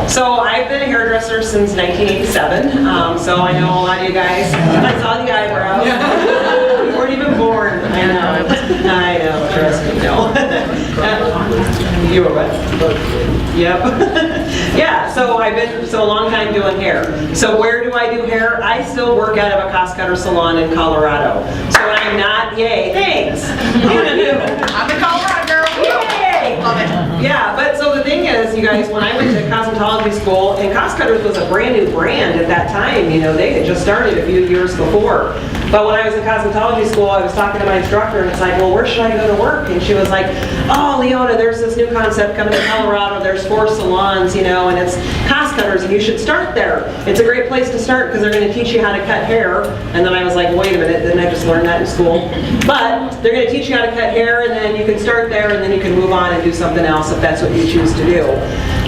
So I've been a hairdresser since 1987, so I know a lot of you guys. I saw the eyebrows. You weren't even born. I know, trust me, no. You were what? Yep. Yeah, so I've been a long time doing hair. So where do I do hair? I still work out of a cost cutter salon in Colorado. So I'm not, yay, thanks. I'm the Colorado girl. Yay! Love it. Yeah, but so the thing is, you guys, when I went to cosmetology school, and Cost Cutters was a brand new brand at that time, you know, they had just started a few years before. But when I was in cosmetology school, I was talking to my instructor, and it's like, well, where should I go to work? And she was like, oh, Leona, there's this new concept coming to Colorado. There's 4 salons, you know, and it's Cost Cutters, and you should start there. It's a great place to start because they're going to teach you how to cut hair. And then I was like, wait a minute, didn't I just learn that in school? But they're going to teach you how to cut hair, and then you can start there, and then you can move on and do something else if that's what you choose to do.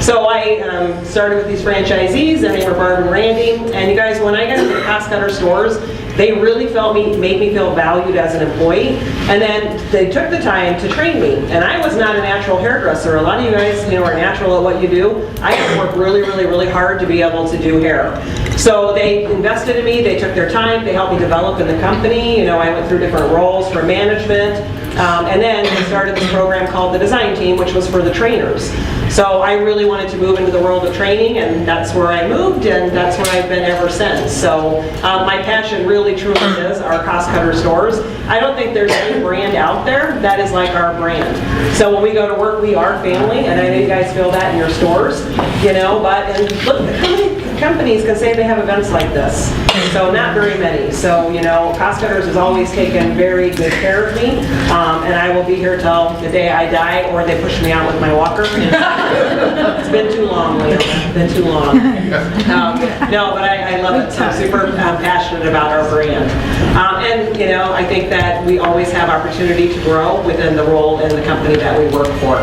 So I started with these franchisees, and they were Barb and Randy. And you guys, when I got into the Cost Cutter stores, they really made me feel valued as an employee, and then they took the time to train me. And I was not a natural hairdresser. A lot of you guys, you know, are natural at what you do. I had to work really, really, really hard to be able to do hair. So they invested in me. They took their time. They helped me develop in the company. You know, I went through different roles for management, and then they started this program called the Design Team, which was for the trainers. So I really wanted to move into the world of training, and that's where I moved, and that's where I've been ever since. So my passion really truly is our Cost Cutter stores. I don't think there's any brand out there that is like our brand. So when we go to work, we are family, and I know you guys feel that in your stores, you know, and look, how many companies can say they have events like this? So not very many. So, you know, Cost Cutters has always taken very good care of me, and I will be here till the day I die, or they push me out with my walker. It's been too long, Liam. It's been too long. No, but I love it. So I'm super passionate about our brand. And, you know, I think that we always have opportunity to grow within the role in the company that we work for.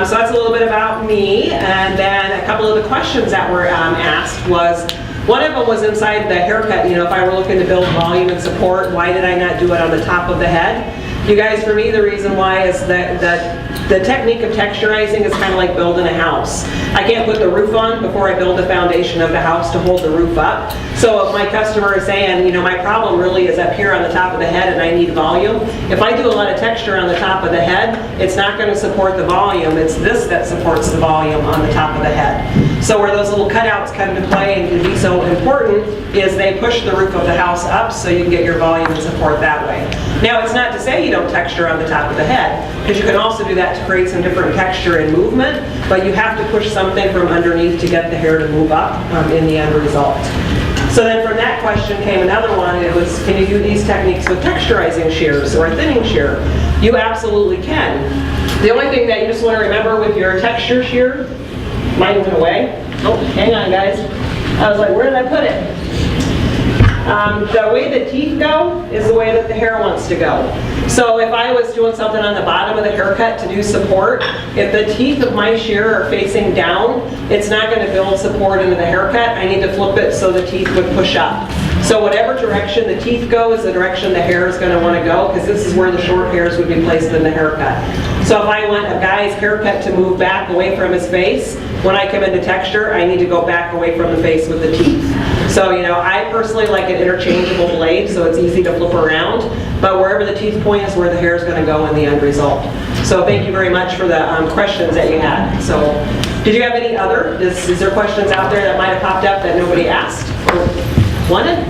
So that's a little bit about me. And then a couple of the questions that were asked was, one of them was inside the haircut. You know, if I were looking to build volume and support, why did I not do it on the top of the head? You guys, for me, the reason why is that the technique of texturizing is kind of like building a house. I can't put the roof on before I build the foundation of the house to hold the roof up. So if my customer is saying, you know, my problem really is up here on the top of the head and I need volume, if I do a lot of texture on the top of the head, it's not going to support the volume. It's this that supports the volume on the top of the head. So where those little cutouts come into play and can be so important is they push the roof of the house up so you can get your volume and support that way. Now, it's not to say you don't texture on the top of the head, because you can also do that to create some different texture and movement, but you have to push something from underneath to get the hair to move up in the end result. So then from that question came another one. It was, can you do these techniques with texturizing shears or a thinning shear? You absolutely can. The only thing that you just want to remember with your texture shear, mine went away. Oh, hang on, guys. I was like, where did I put it? The way the teeth go is the way that the hair wants to go. So if I was doing something on the bottom of the haircut to do support, if the teeth of my shear are facing down, it's not going to build support into the haircut. I need to flip it so the teeth would push up. So whatever direction the teeth go is the direction the hair is going to want to go, because this is where the short hairs would be placed in the haircut. So if I want a guy's haircut to move back away from his face, when I come into texture, I need to go back away from the face with the teeth. So, you know, I personally like an interchangeable blade so it's easy to flip around, but wherever the teeth point is where the hair is going to go in the end result. So thank you very much for the questions that you had. So did you have any other? Is there questions out there that might have popped up that nobody asked or wanted?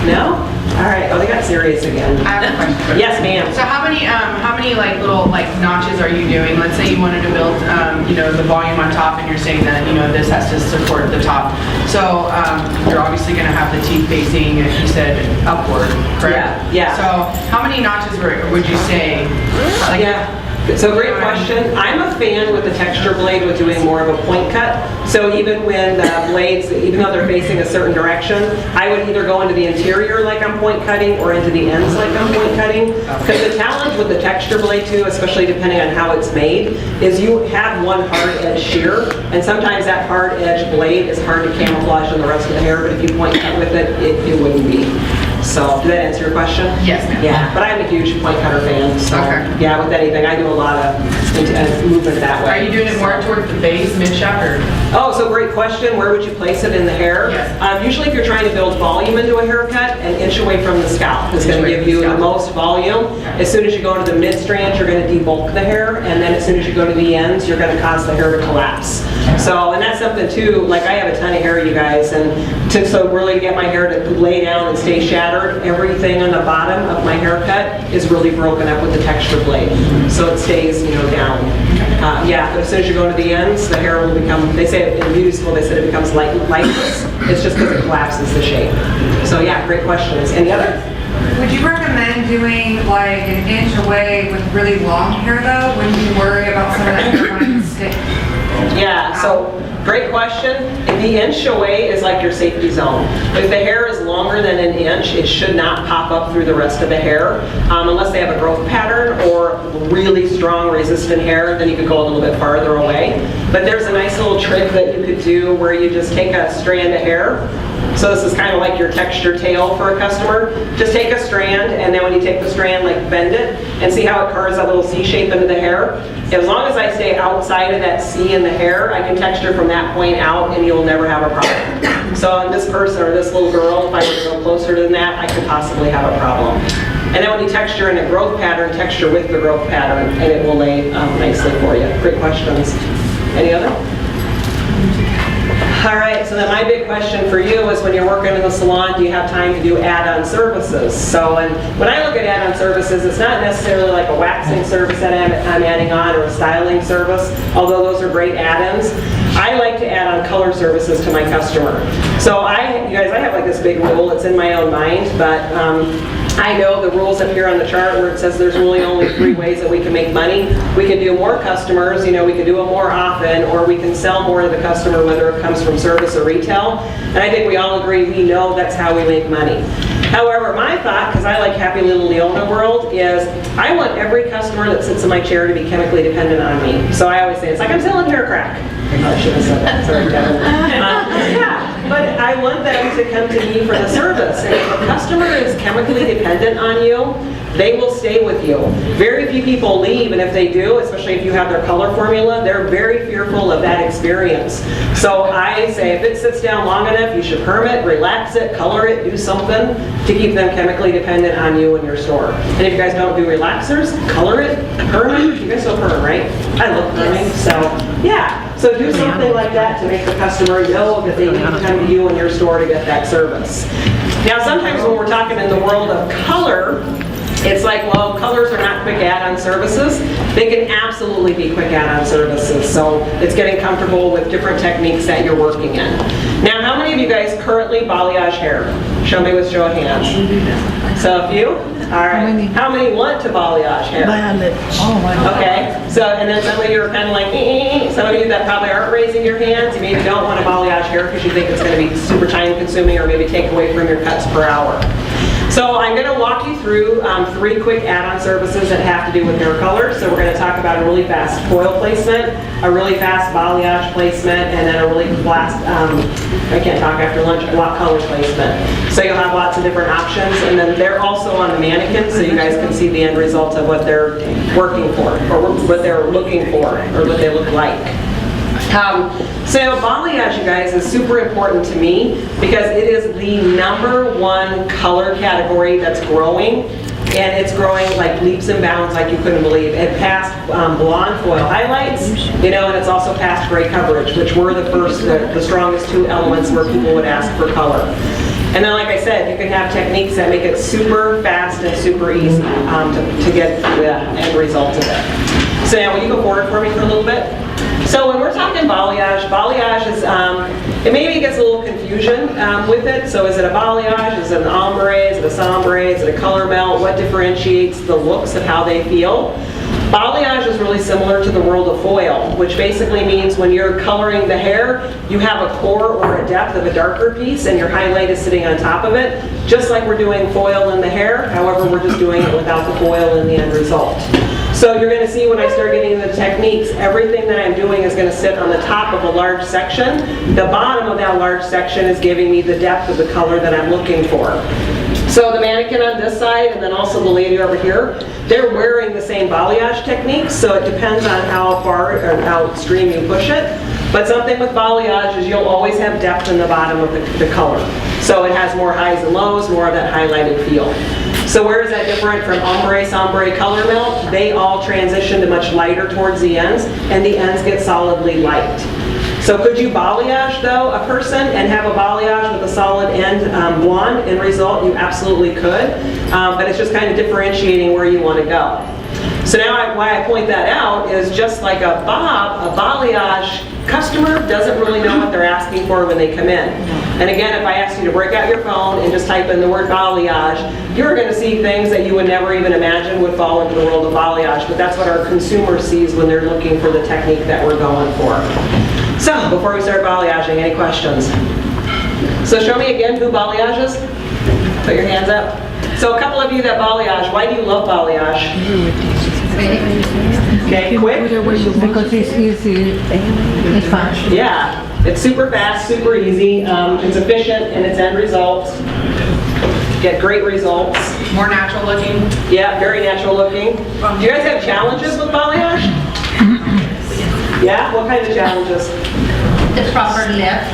No? All right. Oh, they got serious again. I have a question. Yes, ma'am. So how many like little like notches are you doing? Let's say you wanted to build you know, the volume on top, and you're saying that, you know, this has to support the top. So you're obviously going to have the teeth facing, as you said, upward, correct? Yeah. So how many notches would you say? Like, Yeah. So great question. I'm a fan with the texture blade with doing more of a point cut. So even when the blades, even though they're facing a certain direction, I would either go into the interior like I'm point cutting or into the ends like I'm point cutting. Because the challenge with the texture blade too, especially depending on how it's made, is you have one hard edge shear, and sometimes that hard edge blade is hard to camouflage in the rest of the hair, but if you point cut with it, it wouldn't be. So, did that answer your question? Yes, ma'am. Yeah, but I'm a huge point cutter fan, so, Okay. yeah, with anything, I do a lot of movement that way. Are you doing it more towards the base, mid shaft, or? Oh, so great question. Where would you place it in the hair? Yes. Usually if you're trying to build volume into a haircut, an inch away from the scalp is going to give you the most volume. As soon as you go to the mid strands, you're going to debulk the hair, and then as soon as you go to the ends, you're going to cause the hair to collapse. So, and that's something too, like I have a ton of hair, you guys, and so really to get my hair to lay down and stay shattered, everything on the bottom of my haircut is really broken up with the texture blade. So it stays, down. Yeah, but as soon as you go to the ends, the hair will become, they say in beauty school, they said it becomes lifeless. It's just because it collapses the shape. So yeah, great questions. Any other? Would you recommend doing like an inch away with really long hair though? Wouldn't you worry about some of that hair wanting to stick? Yeah, so great question. The inch away is like your safety zone. If the hair is longer than an inch, it should not pop up through the rest of the hair. Unless they have a growth pattern or really strong resistant hair, then you could go a little bit farther away. But there's a nice little trick that you could do where you just take a strand of hair. So this is kind of like your texture tail for a customer. Just take a strand, and then when you take the strand, like bend it, and see how it carves that little C shape into the hair. As long as I stay outside of that C in the hair, I can texture from that point out, and you'll never have a problem. So on this person or this little girl, if I were to go closer than that, I could possibly have a problem. And then when you texture in a growth pattern, texture with the growth pattern, and it will lay nicely for you. Great questions. Any other? All right, so then my big question for you is when you're working in the salon, do you have time to do add-on services? So when I look at add-on services, it's not necessarily like a waxing service that I'm adding on or a styling service, although those are great add-ins. I like to add on color services to my customer. So you guys, I have like this big rule, it's in my own mind, but I know the rules up here on the chart where it says there's really only 3 ways that we can make money. We can do more customers, we can do it more often, or we can sell more to the customer, whether it comes from service or retail. And I think we all agree, we know that's how we make money. However, my thought, because I like Happy Little Leona World, is I want every customer that sits in my chair to be chemically dependent on me. So I always say, it's like I'm selling hair crack. I should have said that, sorry, Kevin. Yeah, but I want them to come to me for the service. And if a customer is chemically dependent on you, they will stay with you. Very few people leave, and if they do, especially if you have their color formula, they're very fearful of that experience. So I say if it sits down long enough, you should perm it, relax it, color it, do something to keep them chemically dependent on you in your store. And if you guys don't do relaxers, color it, perm it. You guys still perm, right? I love perming, so yeah. So do something like that to make the customer know that they need to come to you in your store to get that service. Now sometimes when we're talking in the world of color, it's like, well, colors are not quick add-on services. They can absolutely be quick add-on services. So it's getting comfortable with different techniques that you're working in. Now, how many of you guys currently balayage hair? Show me with show of hands. So a few? All right. How many want to balayage hair? Okay. So, and then some of you are kind of like, some of you that probably aren't raising your hands, you maybe don't want to balayage hair because you think it's going to be super time consuming or maybe take away from your cuts per hour. So I'm going to walk you through 3 quick add-on services that have to do with hair color. So we're going to talk about a really fast foil placement, a really fast balayage placement, and then a really fast, I can't talk after lunch, lock color placement. So you'll have lots of different options, and then they're also on the mannequin so you guys can see the end result of what they're working for, or what they're looking for, or what they look like. So balayage, you guys, is super important to me because it is the #1 color category that's growing, and it's growing like leaps and bounds like you couldn't believe. It passed blonde foil highlights, and it's also passed gray coverage, which were the strongest 2 elements where people would ask for color. And then, like I said, you can have techniques that make it super fast and super easy to get the end result of it. So now, will you go forward for me for a little bit? So when we're talking balayage is, it maybe gets a little confusion with it. So is it a balayage, is it an ombre, is it a sombre, is it a color melt? What differentiates the looks of how they feel? Balayage is really similar to the world of foil, which basically means when you're coloring the hair, you have a core or a depth of a darker piece and your highlight is sitting on top of it, just like we're doing foil in the hair. However, we're just doing it without the foil in the end result. So you're going to see when I start getting into the techniques, everything that I'm doing is going to sit on the top of a large section. The bottom of that large section is giving me the depth of the color that I'm looking for. So the mannequin on this side and then also the lady over here, they're wearing the same balayage techniques, so it depends on how far or how extreme you push it. But something with balayage is you'll always have depth in the bottom of the color. So it has more highs and lows, more of that highlighted feel. So where is that different from ombre, sombre, color melt? They all transition to much lighter towards the ends, and the ends get solidly light. So could you balayage, though, a person and have a balayage with a solid end blonde? In result, you absolutely could, but it's just kind of differentiating where you want to go. So now why I point that out is just like a balayage customer doesn't really know what they're asking for when they come in. And again, if I asked you to break out your phone and just type in the word balayage, you're going to see things that you would never even imagine would fall into the world of balayage, but that's what our consumer sees when they're looking for the technique that we're going for. So, before we start balayaging, any questions? So show me again who balayages. Put your hands up. So a couple of you that balayage, why do you love balayage? Okay, quick? Because it's easy, it's fun. Yeah, it's super fast, super easy, it's efficient in its end results. Get great results. More natural looking. Yeah, very natural looking. Do you guys have challenges with balayage? Yeah, what kind of challenges? The proper lift.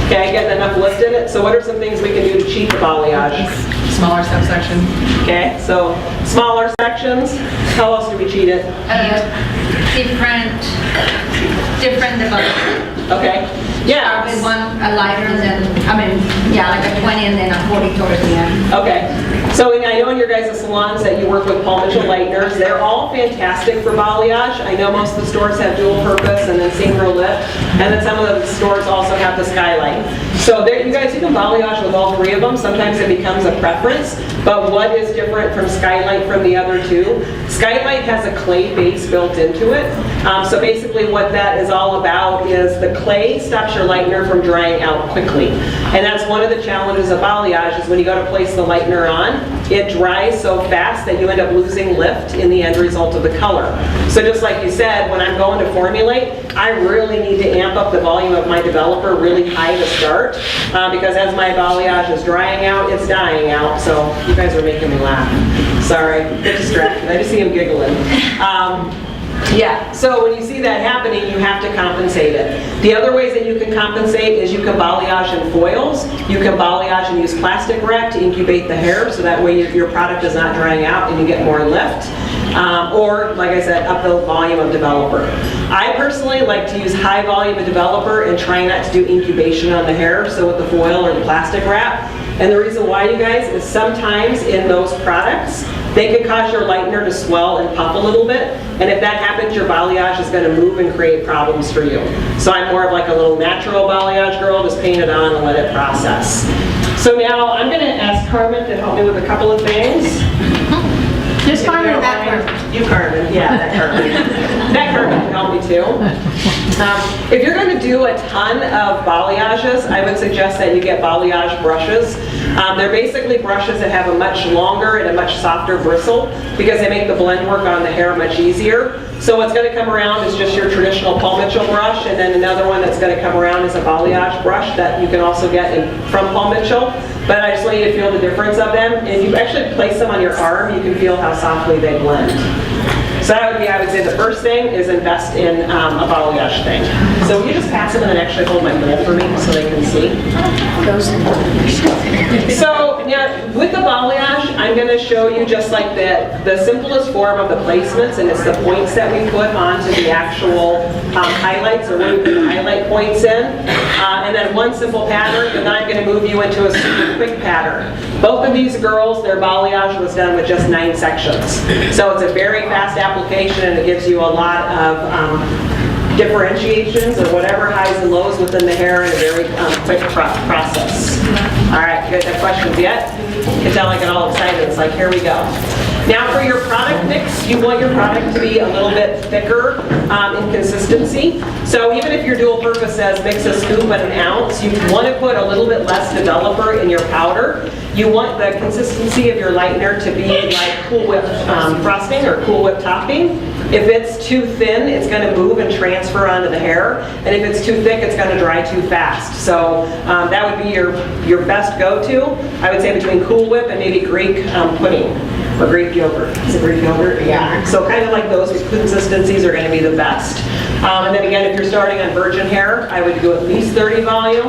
Okay, getting enough lift in it. So what are some things we can do to cheat the balayage? Smaller subsection. Okay, so smaller sections. How else do we cheat it? Different development. Okay, Start yeah. with one, a lighter, and then, like a 20 and then a 40 towards the end. Okay, so I know in your guys' salons that you work with Paul Mitchell lighteners. They're all fantastic for balayage. I know most of the stores have dual purpose and then single lift, and then some of the stores also have the skylight. So there, you guys, you can balayage with all three of them. Sometimes it becomes a preference, but what is different from skylight from the other two? Skylight has a clay base built into it. So basically what that is all about is the clay stops your lightener from drying out quickly. And that's one of the challenges of balayage is when you go to place the lightener on, it dries so fast that you end up losing lift in the end result of the color. So just like you said, when I'm going to formulate, I really need to amp up the volume of my developer really high to start because as my balayage is drying out, it's dying out. So you guys are making me laugh. Sorry, get distracted. I just see him giggling. Yeah, so when you see that happening, you have to compensate it. The other ways that you can compensate is you can balayage in foils. You can balayage and use plastic wrap to incubate the hair, so that way your product is not drying out and you get more lift. Or, like I said, up the volume of developer. I personally like to use high volume of developer and try not to do incubation on the hair, so with the foil or the plastic wrap. And the reason why, you guys, is sometimes in those products, they can cause your lightener to swell and puff a little bit. And if that happens, your balayage is going to move and create problems for you. So I'm more of like a little natural balayage girl, just paint it on and let it process. So now I'm going to ask Carmen to help me with a couple of things. Just Carmen, that Carmen. You Carmen, yeah, that Carmen. That Carmen can help me too. If you're going to do a ton of balayages, I would suggest that you get balayage brushes. They're basically brushes that have a much longer and a much softer bristle because they make the blend work on the hair much easier. So what's going to come around is just your traditional Paul Mitchell brush, and then another one that's going to come around is a balayage brush that you can also get from Paul Mitchell. But I just want you to feel the difference of them. And if you actually place them on your arm, you can feel how softly they blend. So that would be, I would say, the first thing is invest in a balayage thing. So will you just pass them and then actually hold my bowl for me so they can see? So now with the balayage, I'm going to show you just like the simplest form of the placements, and it's the points that we put onto the actual highlights, or where we put the highlight points in. And then one simple pattern, and then I'm going to move you into a super quick pattern. Both of these girls, their balayage was done with just 9 sections. So it's a very fast application, and it gives you a lot of differentiations or whatever highs and lows within the hair in a very quick process. All right, you guys have questions yet? You can tell I get all excited. It's like, here we go. Now for your product mix, you want your product to be a little bit thicker in consistency. So even if your dual purpose says mix a scoop at an ounce, you want to put a little bit less developer in your powder. You want the consistency of your lightener to be like Cool Whip frosting or Cool Whip topping. If it's too thin, it's going to move and transfer onto the hair, and if it's too thick, it's going to dry too fast. So that would be your best go-to. I would say between Cool Whip and maybe Greek pudding. Or Greek yogurt. Is it Greek yogurt? Yeah. So kind of like those consistencies are going to be the best. And then again, if you're starting on virgin hair, I would go at least 30 volume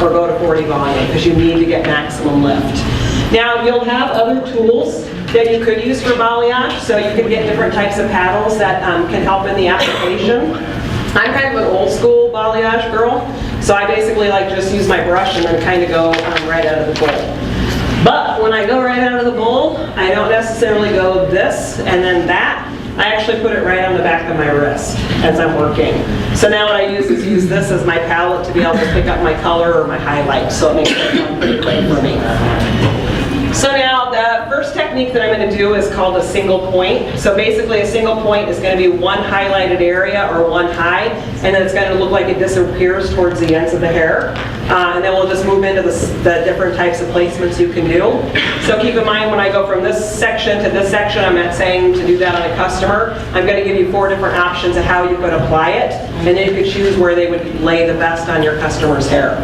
or go to 40 volume because you need to get maximum lift. Now you'll have other tools that you could use for balayage. So you can get different types of paddles that can help in the application. I'm kind of an old school balayage girl. So I basically like just use my brush and then kind of go right out of the bowl. But when I go right out of the bowl, I don't necessarily go this and then that. I actually put it right on the back of my wrist as I'm working. So now what I use is use this as my palette to be able to pick up my color or my highlight. So it makes it come pretty quick for me. So now the first technique that I'm going to do is called a single point. So basically a single point is going to be one highlighted area or one high, and then it's going to look like it disappears towards the ends of the hair. And then we'll just move into the different types of placements you can do. So keep in mind when I go from this section to this section, I'm not saying to do that on a customer. I'm going to give you 4 different options of how you could apply it, and then you could choose where they would lay the best on your customer's hair.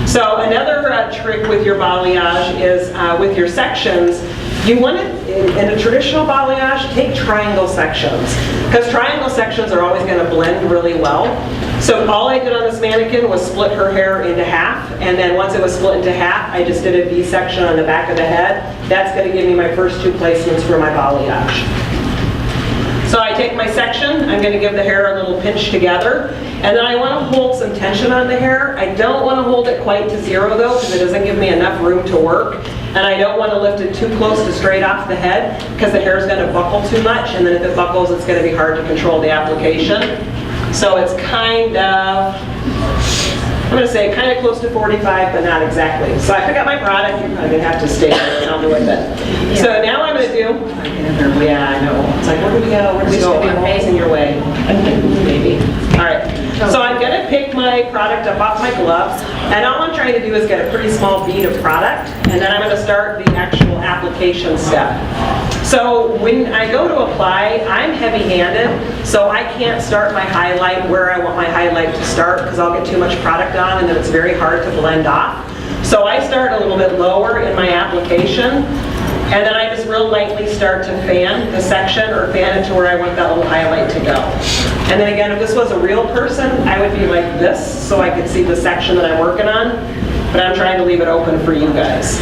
So another trick with your balayage is with your sections, you want to, in a traditional balayage, take triangle sections. Because triangle sections are always going to blend really well. So all I did on this mannequin was split her hair into half, and then once it was split into half, I just did a V section on the back of the head. That's going to give me my first 2 placements for my balayage. So I take my section, I'm going to give the hair a little pinch together, and then I want to hold some tension on the hair. I don't want to hold it quite to 0 though, because it doesn't give me enough room to work. And I don't want to lift it too close to straight off the head, because the hair is going to buckle too much, and then if it buckles, it's going to be hard to control the application. So it's kind of, I'm going to say kind of close to 45, but not exactly. So I pick up my product, I'm going to have to stay there and I'll do with it. So now I'm going to do, yeah, I know. It's like, where do we go? Where do we go? I'm always in your way. Maybe. All right. So I'm going to pick my product up off my gloves, and all I'm trying to do is get a pretty small bead of product, and then I'm going to start the actual application step. So when I go to apply, I'm heavy-handed, so I can't start my highlight where I want my highlight to start because I'll get too much product on and then it's very hard to blend off. So I start a little bit lower in my application, and then I just real lightly start to fan the section or fan it to where I want that little highlight to go. And then again, if this was a real person, I would be like this so I could see the section that I'm working on, but I'm trying to leave it open for you guys.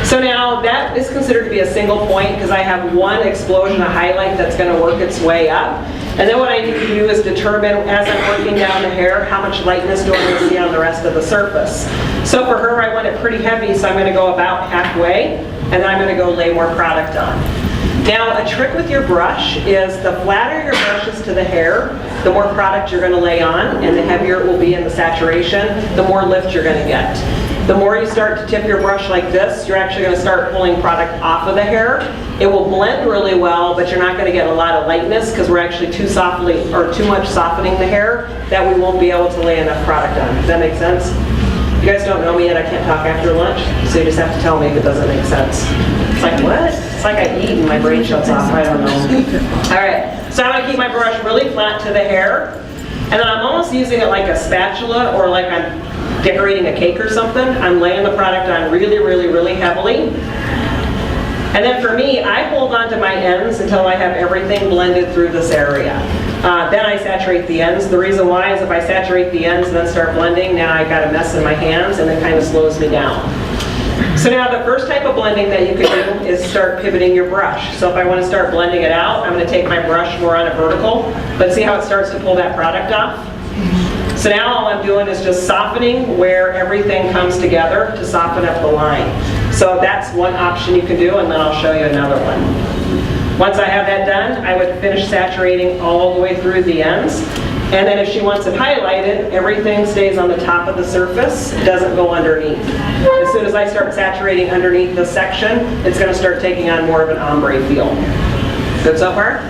So now that is considered to be a single point because I have one explosion of highlight that's going to work its way up. And then what I need to do is determine, as I'm working down the hair, how much lightness do I want to see on the rest of the surface. So for her, I want it pretty heavy, so I'm going to go about halfway, and then I'm going to go lay more product on. Now, a trick with your brush is the flatter your brush is to the hair, the more product you're going to lay on, and the heavier it will be in the saturation, the more lift you're going to get. The more you start to tip your brush like this, you're actually going to start pulling product off of the hair. It will blend really well, but you're not going to get a lot of lightness because we're actually too much softening the hair that we won't be able to lay enough product on. Does that make sense? You guys don't know me yet, I can't talk after lunch, so you just have to tell me if it doesn't make sense. It's like, what? It's like I eat and my brain shuts off, I don't know. All right, so I'm going to keep my brush really flat to the hair, and then I'm almost using it like a spatula or like I'm decorating a cake or something. I'm laying the product on really, really, really heavily. And then for me, I hold on to my ends until I have everything blended through this area. Then I saturate the ends. The reason why is if I saturate the ends and then start blending, now I've got a mess in my hands and it kind of slows me down. So now the first type of blending that you can do is start pivoting your brush. So if I want to start blending it out, I'm going to take my brush more on a vertical, but see how it starts to pull that product off? So now all I'm doing is just softening where everything comes together to soften up the line. So that's one option you can do, and then I'll show you another one. Once I have that done, I would finish saturating all the way through the ends. And then if she wants it highlighted, everything stays on the top of the surface. It doesn't go underneath. As soon as I start saturating underneath the section, it's going to start taking on more of an ombre feel. Good so far?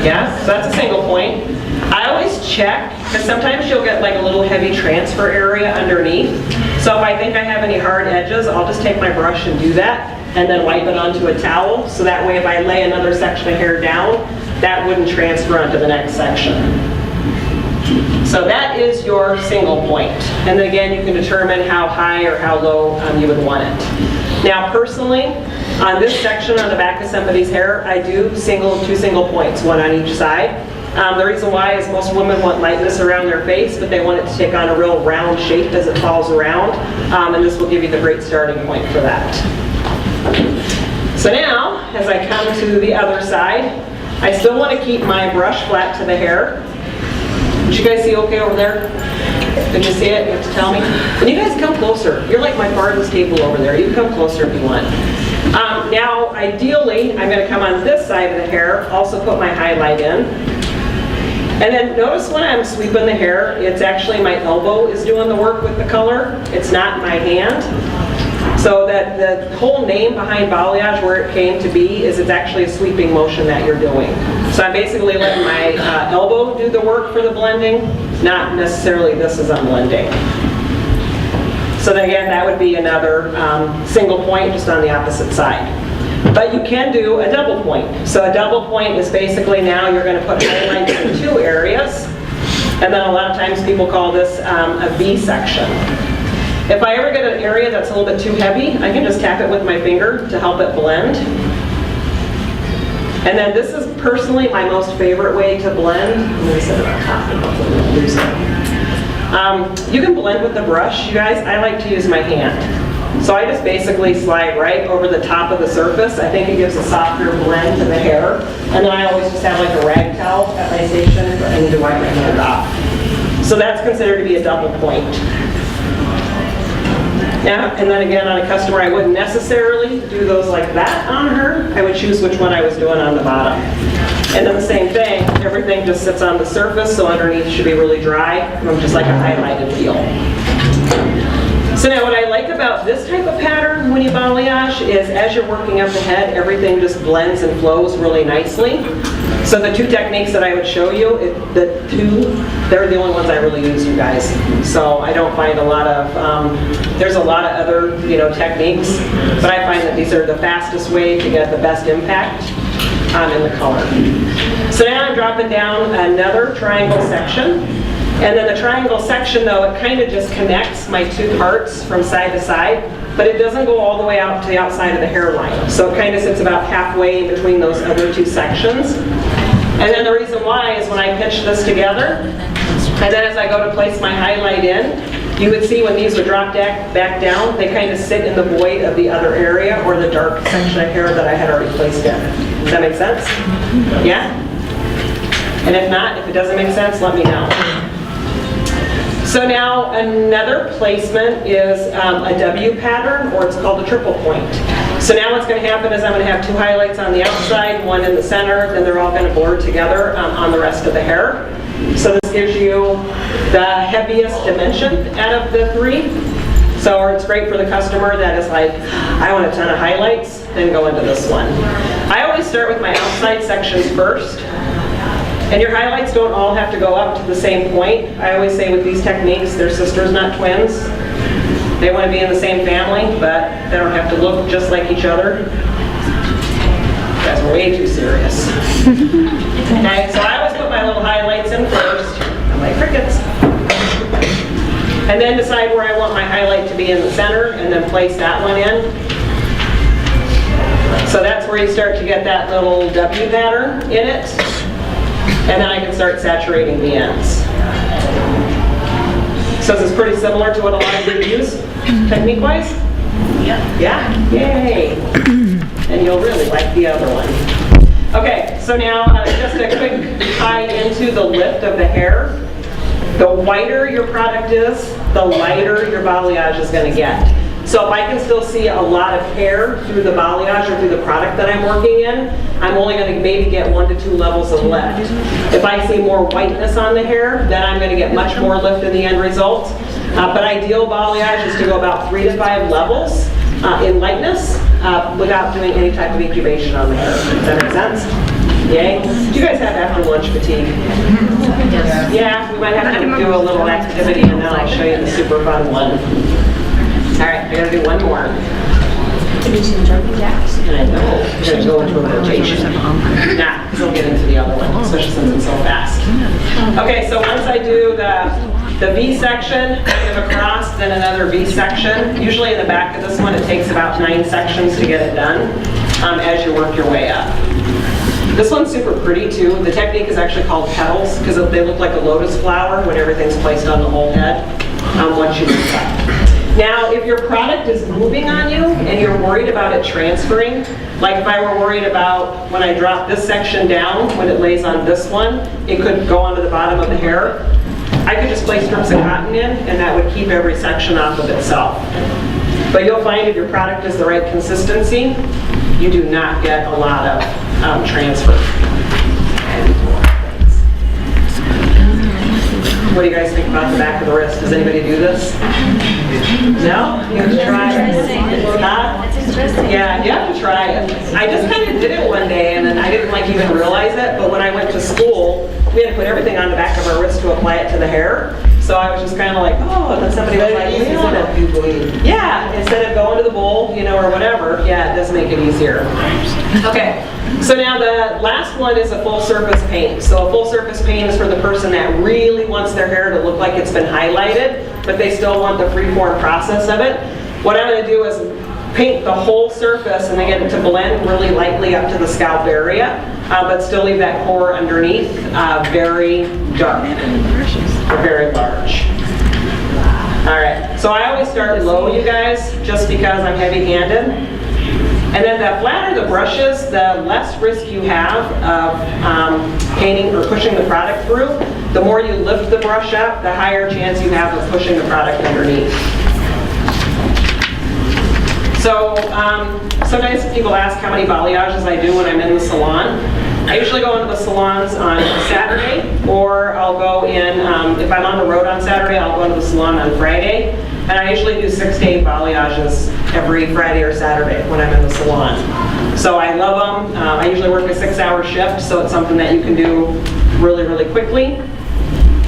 Yeah, so that's a single point. I always check, because sometimes you'll get like a little heavy transfer area underneath. So if I think I have any hard edges, I'll just take my brush and do that, and then wipe it onto a towel. So that way if I lay another section of hair down, that wouldn't transfer onto the next section. So that is your single point. And then again, you can determine how high or how low you would want it. Now personally, on this section on the back of somebody's hair, I do two single points, one on each side. The reason why is most women want lightness around their face, but they want it to take on a real round shape as it falls around. And this will give you the great starting point for that. So now, as I come to the other side, I still want to keep my brush flat to the hair. Did you guys see okay over there? Did you see it? You have to tell me. And you guys come closer. You're like my farthest table over there. You can come closer if you want. Now, ideally, I'm going to come on this side of the hair, also put my highlight in. And then notice when I'm sweeping the hair, it's actually my elbow is doing the work with the color. It's not my hand. So that the whole name behind balayage, where it came to be, is it's actually a sweeping motion that you're doing. So I'm basically letting my elbow do the work for the blending, not necessarily this as I'm blending. So then again, that would be another single point just on the opposite side. But you can do a double point. So a double point is basically now you're going to put highlights in two areas. And then a lot of times people call this a V section. If I ever get an area that's a little bit too heavy, I can just tap it with my finger to help it blend. And then this is personally my most favorite way to blend. I'm going to set it on top and hopefully lose it. You can blend with the brush, you guys. I like to use my hand. So I just basically slide right over the top of the surface. I think it gives a softer blend to the hair. And then I always just have like a rag towel at my station if I need to wipe my hand off. So that's considered to be a double point. Yeah, and then again on a customer, I wouldn't necessarily do those like that on her. I would choose which one I was doing on the bottom. And then the same thing, everything just sits on the surface, so underneath should be really dry, just like a highlighted wheel. So now what I like about this type of pattern when you balayage is as you're working up the head, everything just blends and flows really nicely. So the two techniques that I would show you, they're the only ones I really use, you guys. So I don't find a lot of, there's a lot of other, techniques, but I find that these are the fastest way to get the best impact in the color. So now I'm dropping down another triangle section. And then the triangle section, though, it kind of just connects my two parts from side to side, but it doesn't go all the way out to the outside of the hairline. So it kind of sits about halfway in between those other two sections. And then the reason why is when I pinch this together, and then as I go to place my highlight in, you would see when these would drop back down, they kind of sit in the void of the other area or the dark section of hair that I had already placed in. Does that make sense? Yeah? And if not, if it doesn't make sense, let me know. So now another placement is a W pattern, or it's called a triple point. So now what's going to happen is I'm going to have two highlights on the outside, one in the center, then they're all going to blur together on the rest of the hair. So this gives you the heaviest dimension out of the three. So it's great for the customer that is like, I want a ton of highlights, then go into this one. I always start with my outside sections first. And your highlights don't all have to go up to the same point. I always say with these techniques, they're sisters, not twins. They want to be in the same family, but they don't have to look just like each other. You guys are way too serious. Okay, so I always put my little highlights in first. I'm like crickets. And then decide where I want my highlight to be in the center, and then place that one in. So that's where you start to get that little W pattern in it. And then I can start saturating the ends. So this is pretty similar to what a lot of you use, technique-wise? Yeah. Yeah? Yay! And you'll really like the other one. Okay, so now just a quick tie into the lift of the hair. The whiter your product is, the lighter your balayage is going to get. So if I can still see a lot of hair through the balayage or through the product that I'm working in, I'm only going to maybe get 1 to 2 levels of lift. If I see more whiteness on the hair, then I'm going to get much more lift in the end result. But ideal balayage is to go about 3 to 5 levels in lightness without doing any type of incubation on the hair. Does that make sense? Yay? Do you guys have after lunch fatigue? Yeah, we might have to do a little activity and then I'll show you the super fun one. All right, I gotta do one more. I know, we're gonna go into a rotation. Nah, because we'll get into the other especially since it's so fast. Okay, so once I do the V section, kind of across, then another V section. Usually in the back of this one, it takes about 9 sections to get it done as you work your way up. This one's super pretty too. The technique is actually called petals because they look like a lotus flower when everything's placed on the whole head once you move up. Now, if your product is moving on you and you're worried about it transferring, like if I were worried about when I drop this section down, when it lays on this one, it could go onto the bottom of the hair, I could just place strips of cotton in and that would keep every section off of itself. But you'll find if your product is the right consistency, you do not get a lot of transfer. What do you guys think about the back of the wrist? Does anybody do this? No? You have to try it. Huh? Yeah, you have to try it. I just kind of did it one day and then I didn't like even realize it, but when I went to school, we had to put everything on the back of our wrist to apply it to the hair. So I was just kind of like, oh, and then somebody was like, yeah, instead of going to the bowl, or whatever, yeah, it does make it easier. Okay, so now the last one is a full surface paint. So a full surface paint is for the person that really wants their hair to look like it's been highlighted, but they still want the free-form process of it. What I'm going to do is paint the whole surface and then get it to blend really lightly up to the scalp area, but still leave that core underneath very dark or very large. All right, so I always start low, you guys, just because I'm heavy-handed. And then the flatter the brushes, the less risk you have of painting or pushing the product through. The more you lift the brush up, the higher chance you have of pushing the product underneath. So sometimes people ask how many balayages I do when I'm in the salon. I usually go into the salons on Saturday, or I'll go in, if I'm on the road on Saturday, I'll go into the salon on Friday. And I usually do 6 to 8 balayages every Friday or Saturday when I'm in the salon. So I love them. I usually work a 6-hour shift, so it's something that you can do really, really quickly.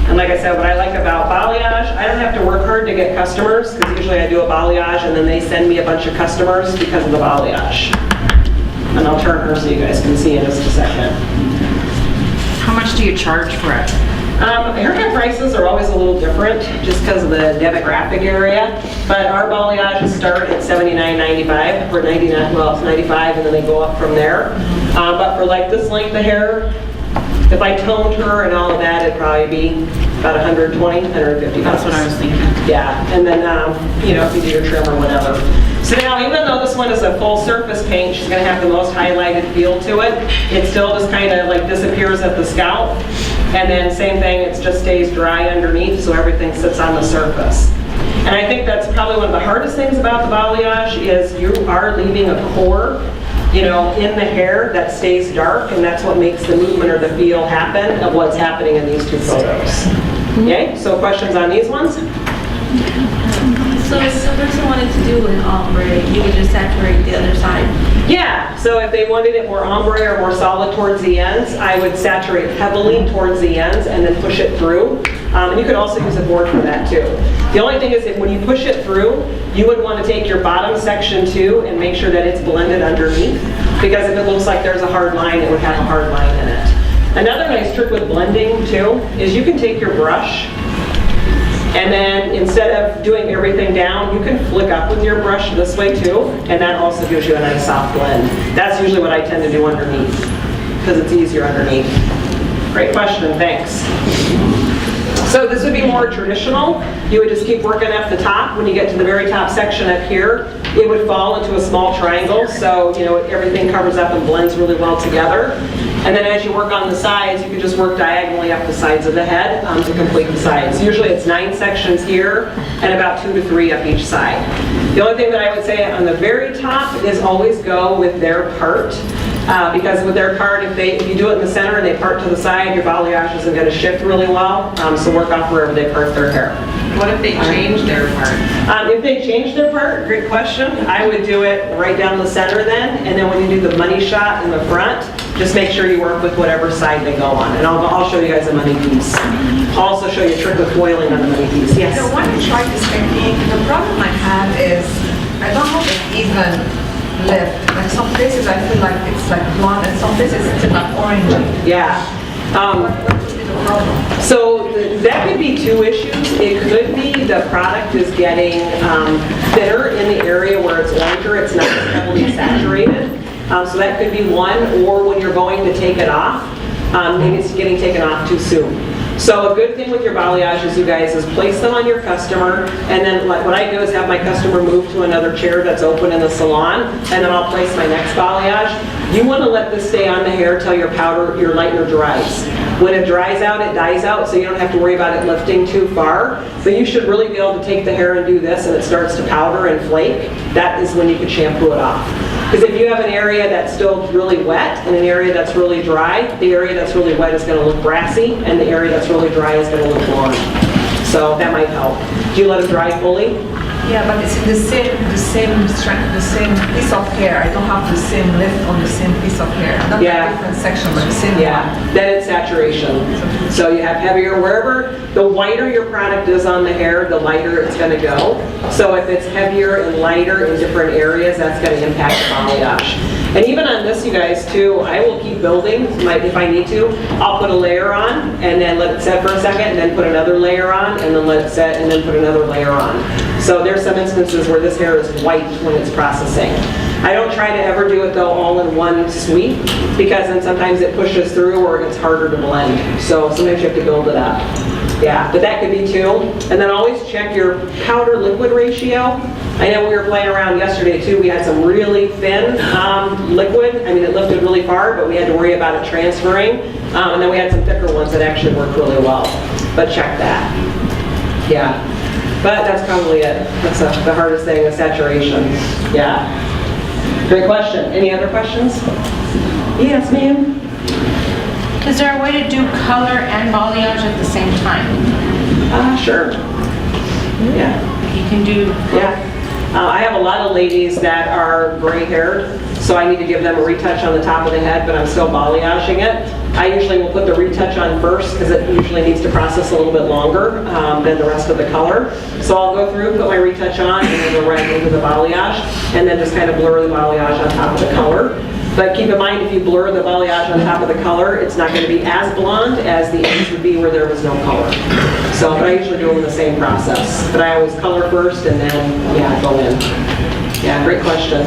And like I said, what I like about balayage, I don't have to work hard to get customers, because usually I do a balayage and then they send me a bunch of customers because of the balayage. And I'll turn her so you guys can see in just a second. How much do you charge for it? Haircut prices are always a little different just because of the demographic area, but our balayages start at $79.95 or $99, well, it's $95 and then they go up from there. But for like this length of hair, if I toned her and all of that, it'd probably be about $120, $150. That's what I was thinking. Yeah, and then, if you do your trim or whatever. So now, even though this one is a full surface paint, she's going to have the most highlighted feel to it. It still just kind of like disappears at the scalp. And then same thing, it just stays dry underneath, so everything sits on the surface. And I think that's probably one of the hardest things about the balayage is you are leaving a core, in the hair that stays dark, and that's what makes the movement or the feel happen of what's happening in these 2 photos. Okay, so questions on these ones? So if the person wanted to do an ombre, you would just saturate the other side? Yeah, so if they wanted it more ombre or more solid towards the ends, I would saturate heavily towards the ends and then push it through. And you could also use a board for that too. The only thing is that when you push it through, you would want to take your bottom section too and make sure that it's blended underneath, because if it looks like there's a hard line, it would have a hard line in it. Another nice trick with blending too is you can take your brush and then instead of doing everything down, you can flick up with your brush this way too, and that also gives you a nice soft blend. That's usually what I tend to do underneath, because it's easier underneath. Great question, thanks. So this would be more traditional. You would just keep working up the top. When you get to the very top section up here, it would fall into a small triangle, so everything covers up and blends really well together. And then as you work on the sides, you can just work diagonally up the sides of the head to complete the sides. Usually it's 9 sections here and about 2 to 3 up each side. The only thing that I would say on the very top is always go with their part. Because with their part, if you do it in the center and they part to the side, your balayage isn't going to shift really well. So work off wherever they part their hair. What if they change their part? If they change their part, great question. I would do it right down the center then, and then when you do the money shot in the front, just make sure you work with whatever side they go on. And I'll show you guys a money piece. I'll also show you a trick of foiling on the money piece. Yes? So when I try this technique, the problem I have is I don't have an even lift. Like some places I feel like it's like blonde, and some places it's like orangey. Yeah. So that could be two issues. It could be the product is getting thinner in the area where it's lighter, it's not as heavily saturated. So that could be one, or when you're going to take it off, maybe it's getting taken off too soon. So a good thing with your balayages, you guys, is place them on your customer, and then what I do is have my customer move to another chair that's open in the salon, and then I'll place my next balayage. You want to let this stay on the hair till your lightener dries. When it dries out, it dies out, so you don't have to worry about it lifting too far. But you should really be able to take the hair and do this, and it starts to powder and flake. That is when you can shampoo it off. Because if you have an area that's still really wet and an area that's really dry, the area that's really wet is going to look brassy, and the area that's really dry is going to look blonde. So that might help. Do you let them dry fully? Yeah, but it's the same strength, the same piece of hair. I don't have the same lift on the same piece of hair. Not Yeah. a different section, but the same Yeah, one. then it's saturation. So you have heavier, wherever, the whiter your product is on the hair, the lighter it's going to go. So if it's heavier and lighter in different areas, that's going to impact the balayage. And even on this, you guys, too, I will keep building if I need to. I'll put a layer on and then let it set for a second, and then put another layer on, and then let it set, and then put another layer on. So there's some instances where this hair is white when it's processing. I don't try to ever do it, though, all in one sweep, because then sometimes it pushes through or it's harder to blend. So sometimes you have to build it up. Yeah, but that could be too. And then always check your powder liquid ratio. I know we were playing around yesterday too. We had some really thin liquid. I mean, it lifted really far, but we had to worry about it transferring. And then we had some thicker ones that actually worked really well. But check that. Yeah. But that's probably it. That's the hardest thing, the saturation. Yeah. Great question. Any other questions? Yes, ma'am. Is there a way to do color and balayage at the same time? Sure. Yeah. You can do, Yeah. I have a lot of ladies that are gray haired, so I need to give them a retouch on the top of the head, but I'm still balayaging it. I usually will put the retouch on first because it usually needs to process a little bit longer than the rest of the color. So I'll go through, put my retouch on, and then go right into the balayage, and then just kind of blur the balayage on top of the color. But keep in mind, if you blur the balayage on top of the color, it's not going to be as blonde as the ends would be where there was no color. So, but I usually do them in the same process. But I always color first and then, yeah, go in. Yeah, great question.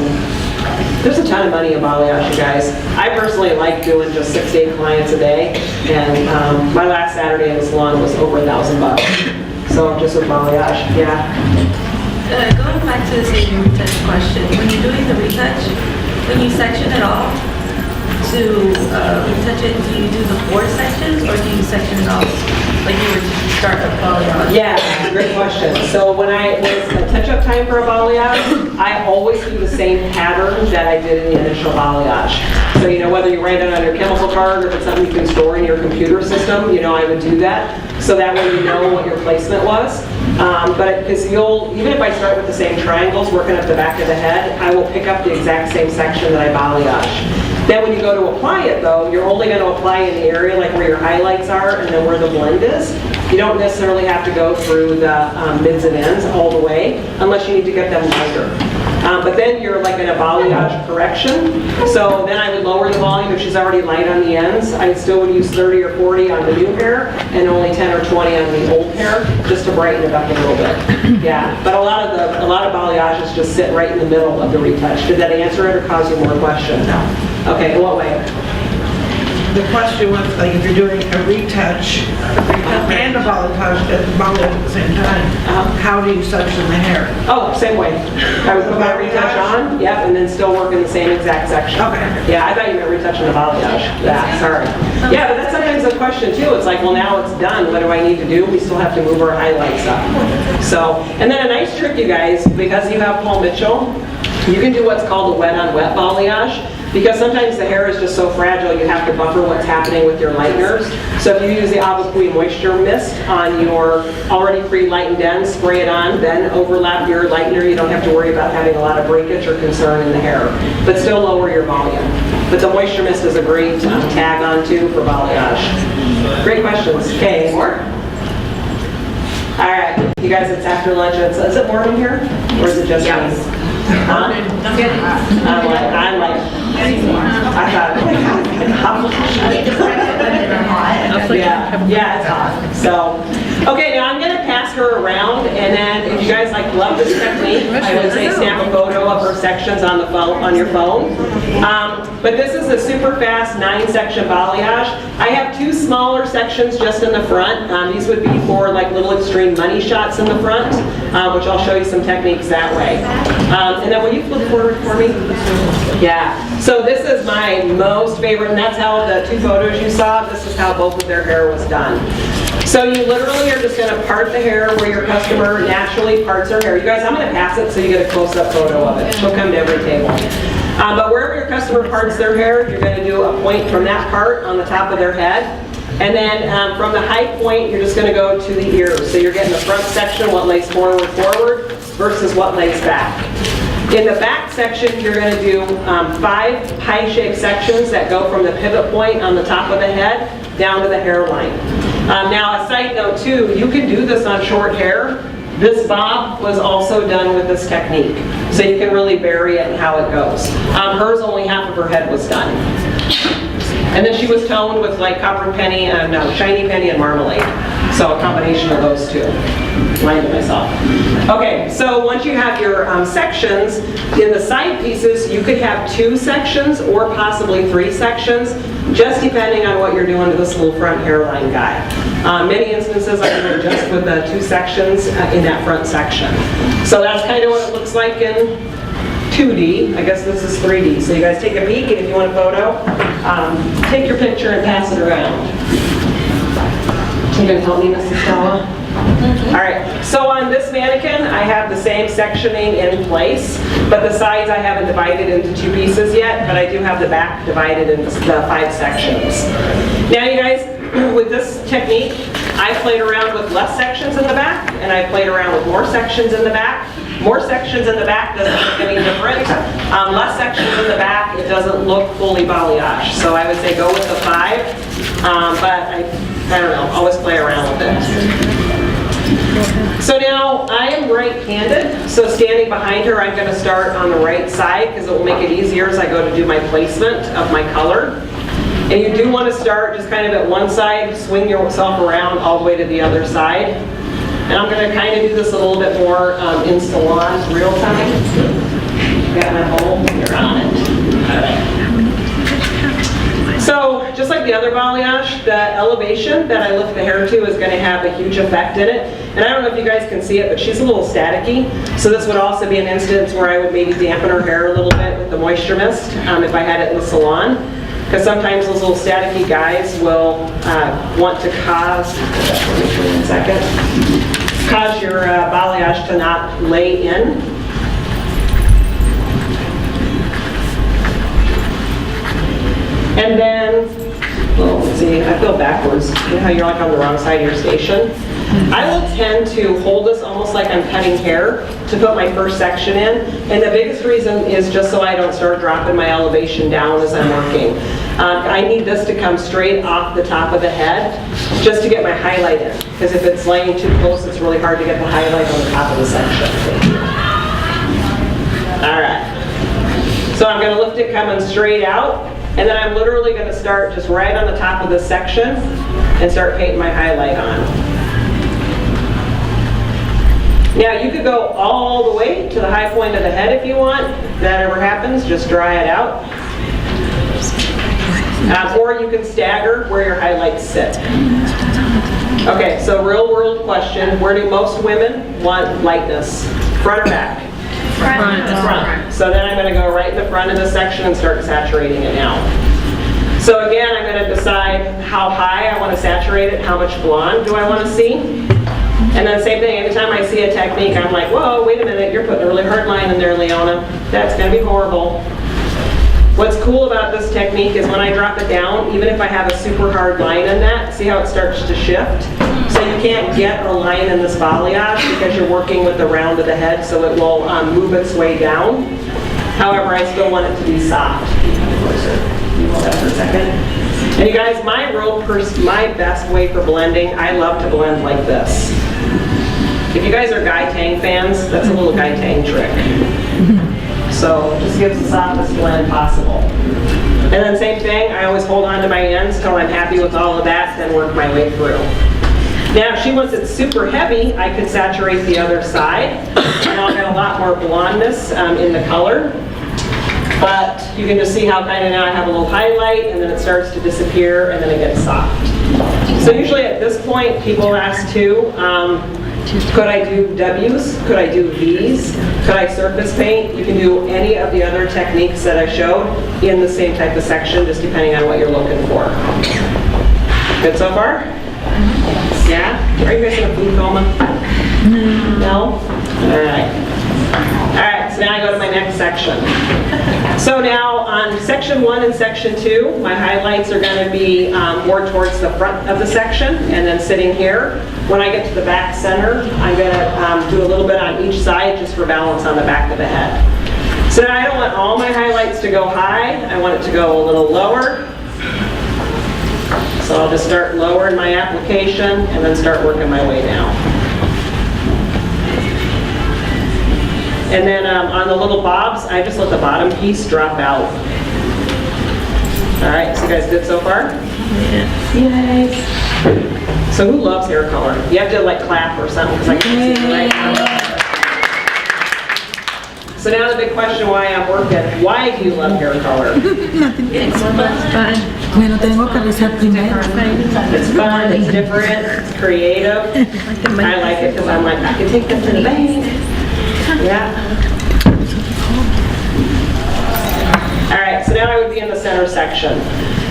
There's a ton of money in balayage, you guys. I personally like doing just 6 to 8 clients a day. And my last Saturday in the salon was over $1,000. So just with balayage, yeah. Going back to the same retouch question, when you're doing the retouch, when you section it off to retouch it, do you do the 4 sections or do you section it off like you would start a balayage? Yeah, great question. So when it's a touch-up time for a balayage, I always do the same pattern that I did in the initial balayage. So, whether you write it on your chemical card or if it's something you can store in your computer system, I would do that. So that way you know what your placement was. But because even if I start with the same triangles working up the back of the head, I will pick up the exact same section that I balayage. Then when you go to apply it though, you're only going to apply in the area like where your highlights are and then where the blend is. You don't necessarily have to go through the mids and ends all the way unless you need to get them lighter. But then you're like in a balayage correction. So then I would lower the volume if she's already light on the ends. I still would use 30 or 40 on the new hair and only 10 or 20 on the old hair just to brighten it up a little bit. Yeah, but a lot of balayages just sit right in the middle of the retouch. Did that answer it or cause you more questions? No. Okay, in what way? The question was, like, if you're doing a retouch and a balayage at the same time, how do you section the hair? Oh, same way. I would put my retouch on, yep, and then still work in the same exact section. Okay. Yeah, I thought you meant retouching the balayage. Yeah, sorry. Yeah, but that's sometimes a question too. It's like, well, now it's done. What do I need to do? We still have to move our highlights up. So, and then a nice trick, you guys, because you have Paul Mitchell, you can do what's called a wet-on-wet balayage. Because sometimes the hair is just so fragile, you have to buffer what's happening with your lighteners. So if you use the Avapui Moisture Mist on your already pre-lightened ends, spray it on, then overlap your lightener. You don't have to worry about having a lot of breakage or concern in the hair, but still lower your volume. But the Moisture Mist is a great tag on too for balayage. Great questions. Okay, any more? All right, you guys, it's after lunch. Is it morning here? Or is it just me? Huh? I'm like, I thought, Yeah, it's hot. So, okay, now I'm gonna pass her around, and then if you guys love this technique, I would say snap a photo of her sections on the phone, on your phone. But this is a super fast 9-section balayage. I have 2 smaller sections just in the front. These would be for little extreme money shots in the front, which I'll show you some techniques that way. And then will you flip forward for me? Yeah. So this is my most favorite, and that's how the 2 photos you saw, this is how both of their hair was done. So you literally are just going to part the hair where your customer naturally parts her hair. You guys, I'm going to pass it so you get a close-up photo of it. She'll come to every table. But wherever your customer parts their hair, you're going to do a point from that part on the top of their head. And then from the high point, you're just going to go to the ears. So you're getting the front section, what lays forward versus what lays back. In the back section, you're going to do 5 pie-shaped sections that go from the pivot point on the top of the head down to the hairline. Now, a side note too, you can do this on short hair. This bob was also done with this technique, so you can really vary it and how it goes. Hers, only half of her head was done. And then she was toned with copper penny and shiny penny and marmalade. So a combination of those 2. Lying to myself. Okay, so once you have your sections, in the side pieces, you could have 2 sections or possibly 3 sections, just depending on what you're doing to this little front hairline guy. Many instances I do it just with the 2 sections in that front section. So that's kind of what it looks like in 2D. I guess this is 3D. So you guys take a peek, and if you want a photo, take your picture and pass it around. You gonna help me, Mrs. Stella? All right, so on this mannequin, I have the same sectioning in place, but the sides I haven't divided into 2 pieces yet, but I do have the back divided into the 5 sections. Now you guys, with this technique, I played around with less sections in the back, and I played around with more sections in the back. More sections in the back doesn't look any different. Less sections in the back, it doesn't look fully balayage. So I would say go with the 5, but I don't know, always play around with it. So now I am right-handed, so standing behind her, I'm going to start on the right side because it will make it easier as I go to do my placement of my color. And you do want to start just kind of at one side, swing yourself around all the way to the other side. And I'm going to kind of do this a little bit more in salon, real time. Got my hole, you're on it. All right. So, just like the other balayage, the elevation that I lift the hair to is going to have a huge effect in it. And I don't know if you guys can see it, but she's a little staticky. So this would also be an instance where I would maybe dampen her hair a little bit with the moisture mist if I had it in the salon. Because sometimes those little staticky guys will want to cause your balayage to not lay in. And then, let's see, I feel backwards. You know how you're on the wrong side of your station? I will tend to hold this almost like I'm cutting hair to put my first section in. And the biggest reason is just so I don't start dropping my elevation down as I'm working. I need this to come straight off the top of the head just to get my highlight in. Because if it's laying too close, it's really hard to get the highlight on the top of the section. All right. So I'm going to lift it coming straight out. And then I'm literally going to start just right on the top of this section and start painting my highlight on. Now you could go all the way to the high point of the head if you want. If that ever happens, just dry it out. Or you can stagger where your highlights sit. Okay, so real world question. Where do most women want lightness? Front or back? Front. So then I'm going to go right in the front of the section and start saturating it now. So again, I'm going to decide how high I want to saturate it, how much blonde do I want to see. And then same thing, anytime I see a technique, I'm like, whoa, wait a minute, you're putting a really hard line in there, Leona. That's going to be horrible. What's cool about this technique is when I drop it down, even if I have a super hard line in that, see how it starts to shift? So you can't get a line in this balayage because you're working with the round of the head, so it will move its way down. However, I still want it to be soft. Hold that for a second. And you guys, my best way for blending, I love to blend like this. If you guys are Gai Tang fans, that's a little Gai Tang trick. So just gives the softest blend possible. And then same thing, I always hold on to my ends till I'm happy with all of that, then work my way through. Now, if she wants it super heavy, I could saturate the other side, and I'll get a lot more blondness in the color. But you can just see how kind of now I have a little highlight, and then it starts to disappear, and then it gets soft. So usually at this point, people ask too, could I do W's? Could I do V's? Could I surface paint? You can do any of the other techniques that I showed in the same type of section, just depending on what you're looking for. Good so far? Yeah? Are you guys in a food coma? No? All right. All right, so now I go to my next section. So now on section 1 and section 2, my highlights are going to be more towards the front of the section and then sitting here. When I get to the back center, I'm going to do a little bit on each side just for balance on the back of the head. So now I don't want all my highlights to go high. I want it to go a little lower. So I'll just start lower in my application and then start working my way down. And then on the little bobs, I just let the bottom piece drop out. All right, so you guys good so far? Yes. So who loves hair color? You have to like clap or something because I can't see the right now. So now the big question why I'm working, why do you love hair color? Bueno, tengo que avisar primero. It's fun, it's different, it's creative. I like it because I'm like, I can take them to the bank. Yeah. All right, so now I would be in the center section.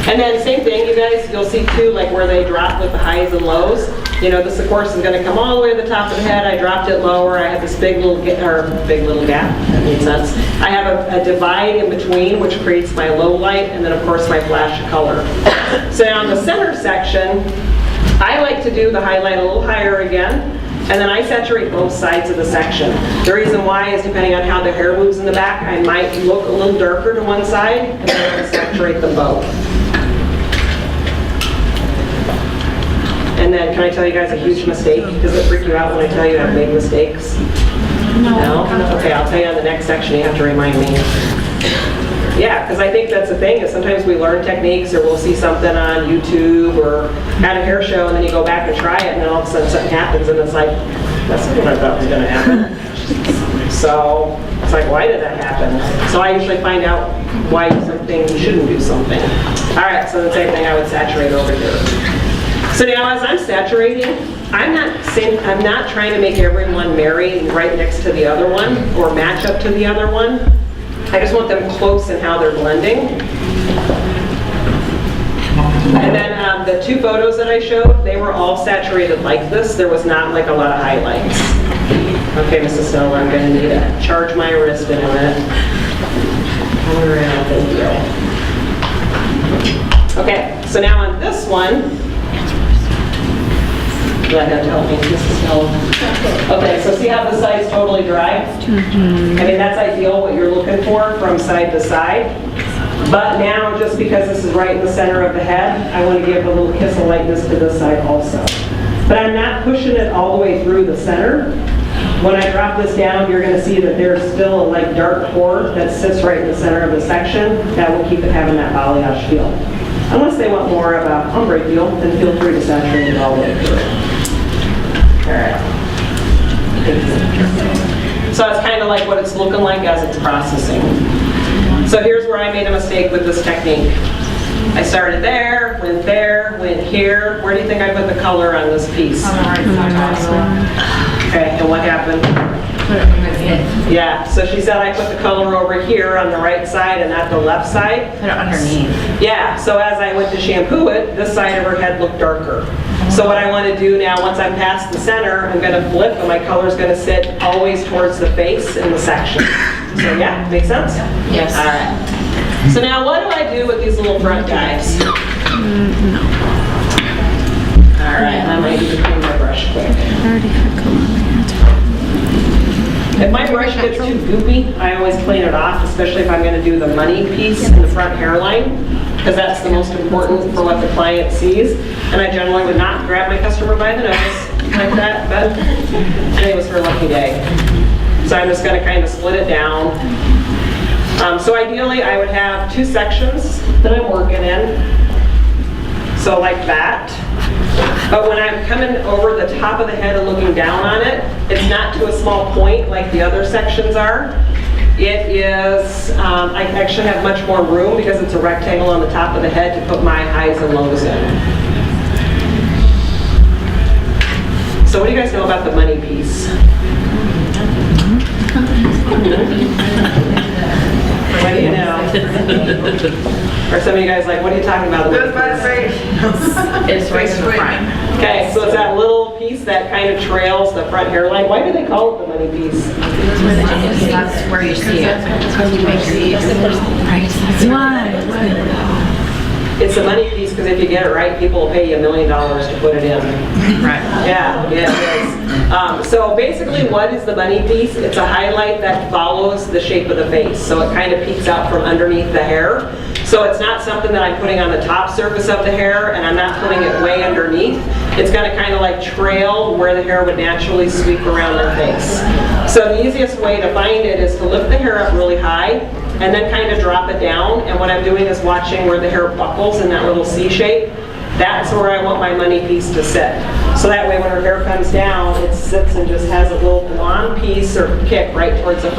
And then same thing, you guys, you'll see too, like where they drop with the highs and lows. You know, this of course is going to come all the way to the top of the head. I dropped it lower. I have this big little gap. That made sense. I have a divide in between, which creates my low light, and then of course my flash of color. So now in the center section, I like to do the highlight a little higher again. And then I saturate both sides of the section. The reason why is depending on how the hair moves in the back, I might look a little darker to one side, and then I saturate them both. And then, can I tell you guys a huge mistake? Does it freak you out when I tell you I've made mistakes? No? Okay, I'll tell you on the next section, you have to remind me. Yeah, because I think that's the thing, is sometimes we learn techniques or we'll see something on YouTube or at a hair show and then you go back and try it and then all of a sudden something happens and it's like, that's not what I thought was going to happen. So it's like, why did that happen? So I usually find out why something you shouldn't do something. All right, so the same thing I would saturate over here. So now as I'm saturating, I'm not trying to make everyone marry right next to the other one or match up to the other one. I just want them close in how they're blending. And then the two photos that I showed, they were all saturated like this. There was not like a lot of highlights. Okay, Mrs. Stella, I'm going to need to charge my wrist in a minute. Okay, so now on this one, let him help me, Mrs. Stella. Okay, so see how the side's totally dry? I mean, that's ideal what you're looking for from side to side. But now, just because this is right in the center of the head, I want to give a little kiss of lightness to this side also. But I'm not pushing it all the way through the center. When I drop this down, you're going to see that there's still a like dark core that sits right in the center of the section. That will keep it having that balayage feel. Unless they want more of a ombre feel, then feel free to saturate it all the way through. All right. So it's kind of like what it's looking like as it's processing. So here's where I made a mistake with this technique. I started there, went here. Where do you think I put the color on this piece? On the right side. Okay, and what happened? Yeah, so she said I put the color over here on the right side and not the left side. Put it underneath. Yeah, so as I went to shampoo it, this side of her head looked darker. So what I want to do now, once I'm past the center, I'm going to flip and my color's going to sit always towards the face in the section. So yeah, make sense? Yes. All right. So now what do I do with these little front guys? No. All right, I might need to clean my brush quick. If my brush gets too goopy, I always clean it off, especially if I'm going to do the money piece in the front hairline, because that's the most important for what the client sees. And I generally would not grab my customer by the nose like that, but today was her lucky day. So I'm just going to kind of split it down. So ideally, I would have two sections. that I'm working in. So like that. But when I'm coming over the top of the head and looking down on it, it's not to a small point like the other sections are. It is, I actually have much more room because it's a rectangle on the top of the head to put my highs and lows in. So what do you guys know about the money piece? What do you know? Or some of you guys like, what are you talking about? That's my face. It's right in the front. Okay, so it's that little piece that kind of trails the front hairline. Why do they call it the money piece? That's where you see it. It's the money piece because if you get it right, people will pay you $1 million to put it in. Right. Yeah, it is. So basically, what is the money piece? It's a highlight that follows the shape of the face. So it kind of peeks out from underneath the hair. So it's not something that I'm putting on the top surface of the hair, and I'm not putting it way underneath. It's going to kind of like trail where the hair would naturally sweep around their face. So the easiest way to find it is to lift the hair up really high, and then kind of drop it down. And what I'm doing is watching where the hair buckles in that little C shape. That's where I want my money piece to sit. So that way when her hair comes down, it sits and just has a little blonde piece or kick right towards the front.